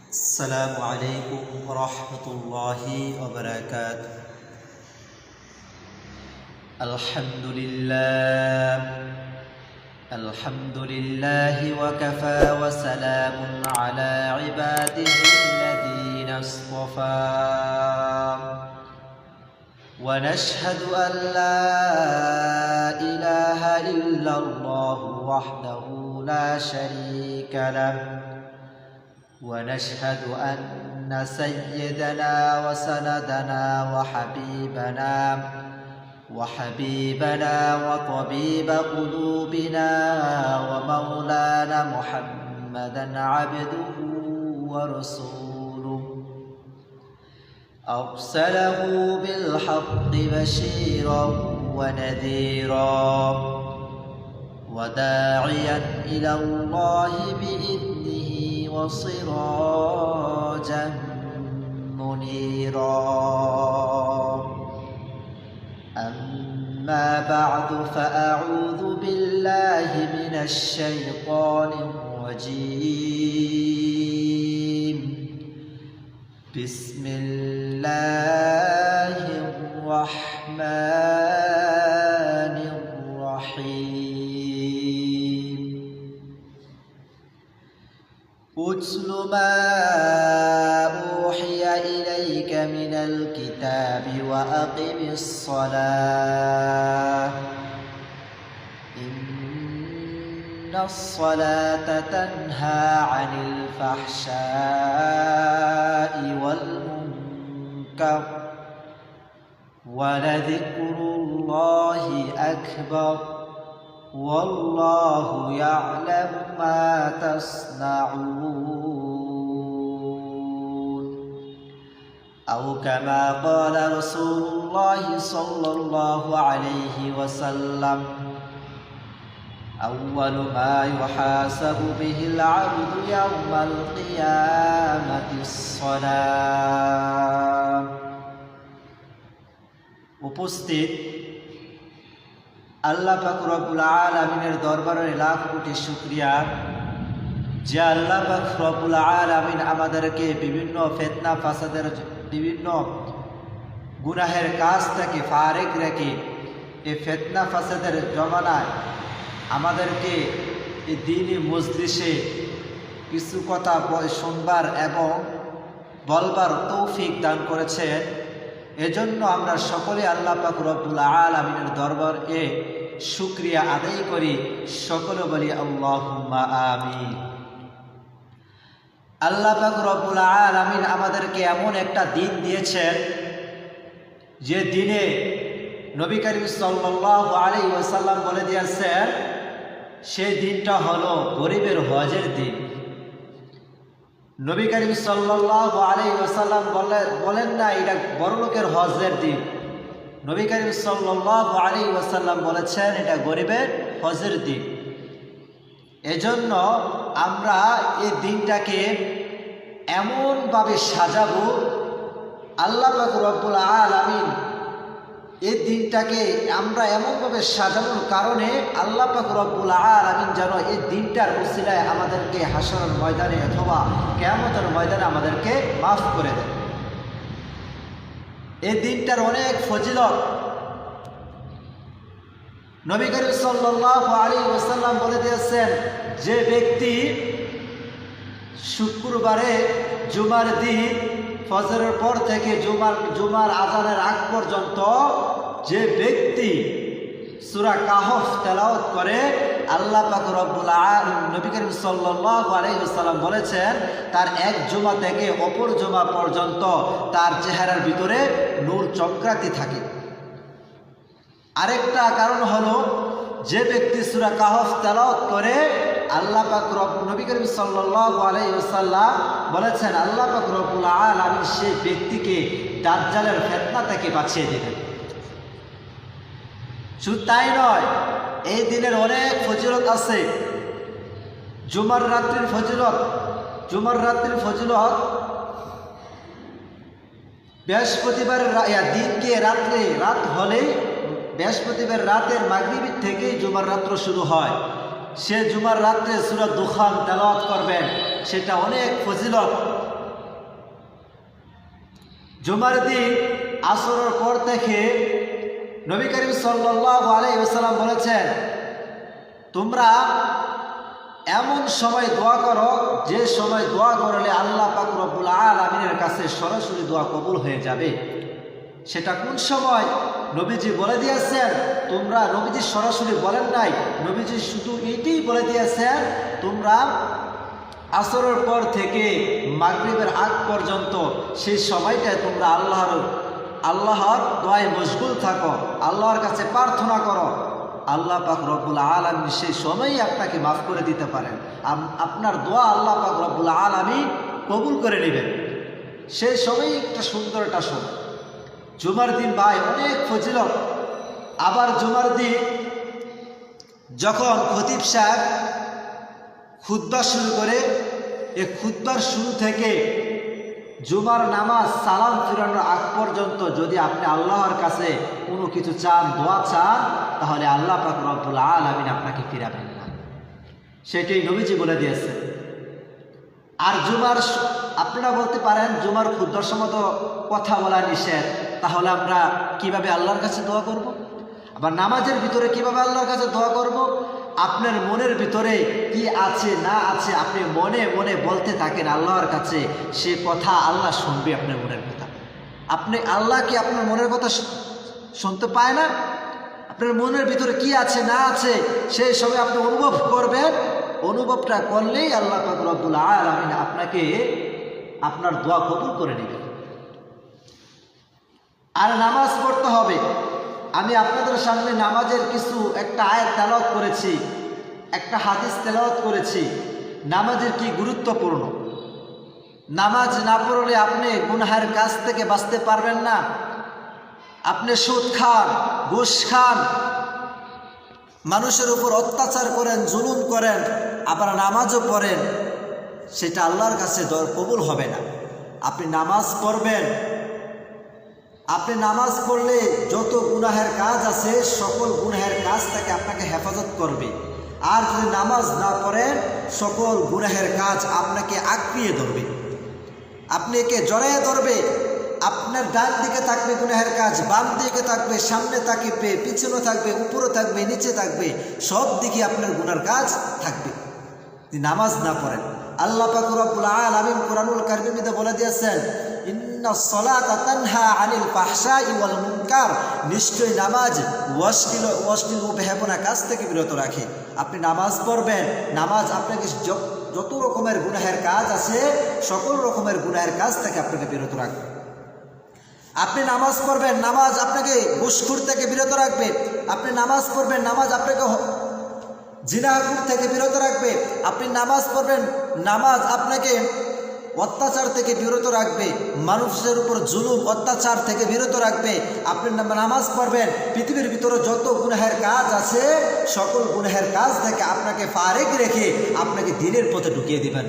السلام عليكم ورحمة الله وبركاته. الحمد لله وكفى وسلام على عباده الذين اصطفى ونشهد أن لا إله إلا الله وحده لا شريك له ونشهد أن سيدنا وسندنا وحبيبنا وطبيب قلوبنا ومولانا محمدا عبده ورسوله أرسله بالحق بشيرا ونذيرا وداعيا إلى الله بإذنه وسراجا منيرا. أما بعد فأعوذ بالله من الشيطان الرجيم. بسم الله الرحمن الرحيم. اتل ما أوحي إليك من الكتاب وأقم الصلاة إن الصلاة تنهى عن الفحشاء والمنكر ولذكر الله أكبر والله يعلم ما تصنعون. أو كما قال رسول الله صلى الله عليه وسلم أول ما يحاسب به العبد يوم القيامة الصلاة. উপস্থিত আল্লাহ পাক রব্বুল আলামিনের দরবারে লাখ কোটি শুকরিয়া যে আল্লাহ পাক রব্বুল আলামিন আমাদেরকে বিভিন্ন ফিতনা ফাসাদের বিভিন্ন গুনাহের কাজ থেকে ফারিগ রেখে এই ফিতনা ফাসাদের জমানায় আমাদেরকে এই দ্বীনি মজলিসে কিছু কথা শুনবার এবং বলবার তৌফিক দান করেছেন। এজন্য আমরা সকলে আল্লাহ পাক রব্বুল আলামিনের দরবারে শুকরিয়া আদায় করি, সকলে বলি আল্লাহুম্মা আমিন। আল্লাহ পাক রব্বুল আলামিন আমাদেরকে এমন একটা দিন দিয়েছেন যে দিনে নবী করিম সাল্লাল্লাহু আলাইহি ওয়াসাল্লাম বলে দিয়েছেন সেই দিনটা হলো গরিবের হজের দিন। নবী করিম সাল্লাল্লাহু আলাইহি ওয়াসাল্লাম বলেন না এটা বড়লোকের হজের দিন। নবী করিম সাল্লাল্লাহু আলাইহি ওয়াসাল্লাম বলেছেন এটা গরিবের হজের দিন। এজন্য আমরা এই দিনটাকে এমনভাবে সাজাবো, আল্লাহ পাক রব্বুল আলামিন এই দিনটাকে আমরা এমনভাবে সাজানোর কারণে আল্লাহ পাক রব্বুল আলামিন যেন এই দিনটার উসিলায় আমাদেরকে হাশরের ময়দানে অথবা কিয়ামতের ময়দানে আমাদেরকে মাফ করে দেন। এই দিনটার অনেক ফজিলত নবী করিম সাল্লাল্লাহু আলাইহি ওয়াসাল্লাম বলে দিয়েছেন যে ব্যক্তি শুক্রবারে জুমার দিন ফজরের পর থেকে জুমার আজানের আগ পর্যন্ত যে ব্যক্তি সূরা কাহফ তেলাওয়াত করে আল্লাহ পাক রব্বুল আলামিন নবী করিম সাল্লাল্লাহু আলাইহি ওয়াসাল্লাম বলেছেন তার এক জুমা থেকে অপর জুমা পর্যন্ত তার চেহারার ভিতরে নূর চমকাতে থাকে। আরেকটা কারণ হলো যে ব্যক্তি সূরা কাহফ তেলাওয়াত করে আল্লাহ পাক নবী করিম সাল্লাল্লাহু আলাইহি ওয়াসাল্লাম বলেছেন আল্লাহ পাক রব্বুল আলামিন সেই ব্যক্তিকে দাজ্জালের ফিতনা থেকে বাঁচিয়ে দেবেন। শুধু তাই নয়, এই দিনের অনেক ফজিলত আছে। জুমার রাত্রির ফজিলত বৃহস্পতিবার দিনকে রাত হলেই বৃহস্পতিবার রাতের মাগরিব থেকেই জুমার রাত্র শুরু হয়। সে জুমার রাত্রে সূরা দুখান তেলাওয়াত করবেন, সেটা অনেক ফজিলত। জুমার দিন আসরের পর থেকে নবী করিম সাল্লাল্লাহু আলাইহি ওয়াসাল্লাম বলেছেন, তোমরা এমন সময় দোয়া করো যে সময় দোয়া করলে আল্লাহ পাক রব্বুল আলামিনের কাছে সরাসরি দোয়া কবুল হয়ে যাবে। সেটা কোন সময়? নবীজি বলে দিয়েছেন, তোমরা, নবীজি সরাসরি বলেন নাই, নবীজি শুধু এইটাই বলে দিয়েছেন, তোমরা আসরের পর থেকে মাগরিবের আগ পর্যন্ত সেই সময়টায় তোমরা আল্লাহর দোয়ায় মশগুল থাকো, আল্লাহর কাছে প্রার্থনা করো। আল্লাহ পাক রব্বুল আলামিন সেই সময়ই আপনাকে মাফ করে দিতে পারেন। আপনার দোয়া আল্লাহ পাক রব্বুল আলামিন কবুল করে নেবেন। সেই সময়ই একটা সুন্দর একটা সময়। জুমার দিন ভাই অনেক ফজিলত। আবার জুমার দিন যখন খতিব সাহেব খুতবা শুরু করে, এই খুতবার শুরু থেকে জুমার নামাজ সালাম ফিরানোর আগ পর্যন্ত যদি আপনি আল্লাহর কাছে কোনো কিছু চান, দোয়া চান, তাহলে আল্লাহ পাক রব্বুল আলামিন আপনাকে ফিরাবেন না। সেটাই নবীজি বলে দিয়েছে। আর আপনারা বলতে পারেন জুমার খুতবার সময় তো কথা বলা নিষেধ, তাহলে আমরা কিভাবে আল্লাহর কাছে দোয়া করব? আবার নামাজের ভিতরে কিভাবে আল্লাহর কাছে দোয়া করব? আপনার মনের ভিতরে কি আছে না আছে আপনি মনে মনে বলতে থাকেন আল্লাহর কাছে, সে কথা আল্লাহ শুনবে আপনার মনের কথা। আপনি আল্লাহ কি আপনার মনের কথা শুনতে পায় না? আপনার মনের ভিতরে কি আছে না আছে সেই সময় আপনি অনুভব করবেন। অনুভবটা করলেই আল্লাহ পাক রব্বুল আলামিন আপনাকে আপনার দোয়া কবুল করে নেবেন। আর নামাজ পড়তে হবে। আমি আপনাদের সামনে নামাজের একটা আয়াত তেলাওয়াত করেছি, একটা হাদিস তেলাওয়াত করেছি। নামাজের কি গুরুত্বপূর্ণ। নামাজ না পড়লে আপনি গুনাহের কাজ থেকে বাঁচতে পারবেন না। আপনি সুদ খান, ঘুষ খান, মানুষের উপর অত্যাচার করেন, জুলুম করেন, আবার নামাজও পড়েন, সেটা আল্লাহর কাছে কবুল হবে না। আপনি নামাজ পড়বেন। আপনি নামাজ পড়লে যত গুনাহের কাজ আছে সকল গুনাহের কাজ থেকে আপনাকে হেফাজত করবে। আর যদি নামাজ না পড়েন সকল গুনাহের কাজ আপনাকে আঁকড়িয়ে ধরবে, আপনাকে জড়াইয়ে ধরবে। আপনার ডান দিকে থাকবে গুনাহের কাজ, বাম দিকে থাকবে, সামনে থাকবে, পিছনে থাকবে, উপরে থাকবে, নিচে থাকবে, সব দিকে আপনার গুনার কাজ থাকবে যদি নামাজ না পড়েন। আল্লাহ পাক রব্বুল আলামিন কুরআনুল কারীমের মধ্যে বলে দিয়েছেন, ইন্নাস সালাতা তানহা আনিল ফাহশাই ওয়াল মুনকার, নিশ্চয়ই নামাজ অশ্লীল ও বেহায়াপনা কাজ থেকে বিরত রাখে। আপনি নামাজ পড়বেন, নামাজ আপনাকে যত রকমের গুনাহের কাজ আছে সকল রকমের গুনাহের কাজ থেকে আপনাকে বিরত রাখবে। আপনি নামাজ পড়বেন, নামাজ আপনাকে ঘুষখোর থেকে বিরত রাখবে। আপনি নামাজ পড়বেন, নামাজ আপনাকে জিনাহখোর থেকে বিরত রাখবে। আপনি নামাজ পড়বেন, নামাজ আপনাকে অত্যাচার থেকে বিরত রাখবে, মানুষের উপর জুলুম অত্যাচার থেকে বিরত রাখবে। আপনি নামাজ পড়বেন, পৃথিবীর ভিতরে যত গুনাহের কাজ আছে সকল গুনাহের কাজ থেকে আপনাকে ফারেক রেখে আপনাকে দ্বীনের পথে ঢুকিয়ে দিবেন।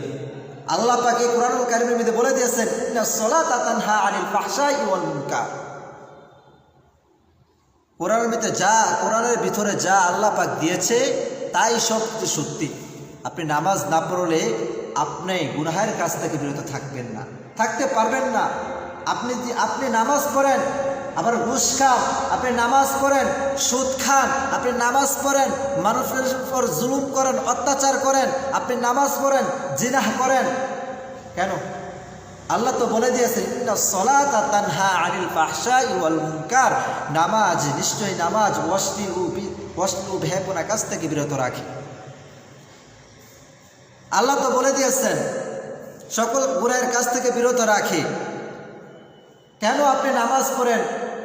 আল্লাহ পাক কুরআনুল কারীমের মধ্যে বলে দিয়েছেন, ইন্নাস সালাতা তানহা আনিল ফাহশাই ওয়াল মুনকার। কোরআনের ভিতরে যা আল্লাহ পাক দিয়েছে তাই সব কিছু সত্যি। আপনি নামাজ না পড়লে আপনি গুনাহের কাছ থেকে বিরত থাকবেন না, থাকতে পারবেন না। আপনি নামাজ পড়েন আবার ঘুষ খান, আপনি নামাজ পড়েন সুদ খান, আপনি নামাজ পড়েন মানুষের উপর জুলুম করেন, অত্যাচার করেন, আপনি নামাজ পড়েন জিনাহ করেন। কেন? আল্লাহ তো বলে দিয়েছেন, ইন্নাস সালাতা তানহা আনিল ফাহশাই ওয়াল মুনকার, নামাজ, নিশ্চয়ই নামাজ অশ্লীল ও বেহায়াপনা কাজ থেকে বিরত রাখে। আল্লাহ তো বলে দিয়েছেন সকল গুনাহের কাজ থেকে বিরত রাখে। কেন আপনি নামাজ পড়েন,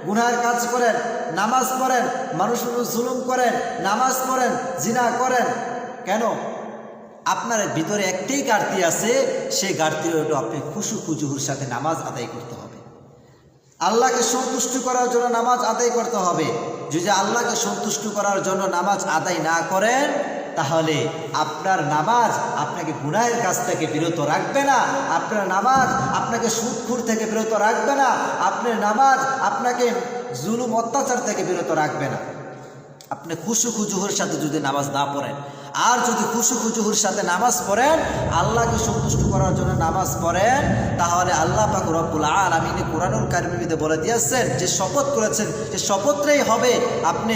গুনাহের কাজ করেন, নামাজ পড়েন, মানুষের উপর জুলুম করেন, নামাজ পড়েন, জিনা করেন? কেন? আপনার ভিতরে একটাই ঘাটতি আছে, সেই ঘাটতিটা আপনি খুজুহুর সাথে নামাজ আদায় করতে হবে। আল্লাহকে সন্তুষ্ট করার জন্য নামাজ আদায় করতে হবে। যদি আল্লাহকে সন্তুষ্ট করার জন্য নামাজ আদায় না করেন তাহলে আপনার নামাজ আপনাকে গুনাহের কাছ থেকে বিরত রাখবে না, আপনার নামাজ আপনাকে সুদখোর থেকে বিরত রাখবে না, আপনার নামাজ আপনাকে জুলুম অত্যাচার থেকে বিরত রাখবে না। আপনি খুজুহুর সাথে যদি নামাজ না পড়েন, আর যদি খুশু খুজুহুর সাথে নামাজ পড়েন, আল্লাহকে সন্তুষ্ট করার জন্য নামাজ পড়েন, তাহলে আল্লাহ পাক রব্বুল আলামিন কুরআনুল কারীমের মধ্যে বলে দিয়েছেন যে শপথ করেছেন যে শপথটাই হবে আপনি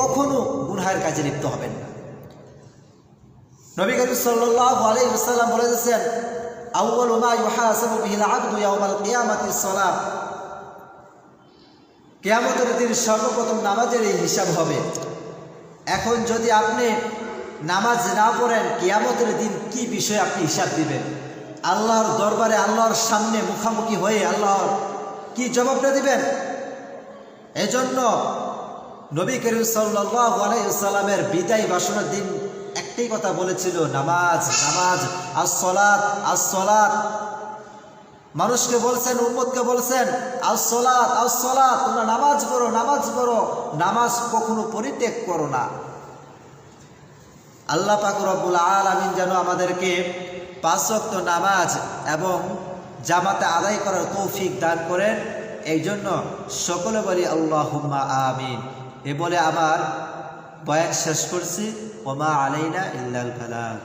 কখনো গুনহার কাজে লিপ্ত হবেন না। নবী করিম সাল্লাল্লাহু আলাইহি ওয়াসাল্লাম বলে দিয়েছেন, আউয়ালু মা ইউহাসাবু বিহিল আবদু ইয়াউমাল কিয়ামাতিস সালাত, কিয়ামতের দিন সর্বপ্রথম নামাজের এই হিসাব হবে। এখন যদি আপনি নামাজ না পড়েন, কিয়ামতের দিন কি বিষয়ে আপনি হিসাব দিবেন? আল্লাহর দরবারে আল্লাহর সামনে মুখামুখি হয়ে আল্লাহর কি জবাবটা দিবেন? এজন্য নবী করিম সাল্লাল্লাহু আলাইহি ওয়াসাল্লামের বিদায় ভাষণের দিন একটাই কথা বলেছিল, নামাজ নামাজ, আস-সালাত আস-সালাত। মানুষকে বলছেন, উম্মতকে বলছেন, আস-সালাত আস-সালাত, তোমরা নামাজ পড়ো, নামাজ পড়ো, নামাজ কখনো পরিত্যাগ করো না। আল্লাহ পাক রব্বুল আলামিন যেন আমাদেরকে 5 ওয়াক্ত নামাজ এবং জামাতে আদায় করার তৌফিক দান করেন। এই জন্য সকলে বলি আল্লাহুম্মা আমিন। এ বলে আমার বয়ান শেষ করছি। ওমা আলাইনা ইল্লাল বালাগ।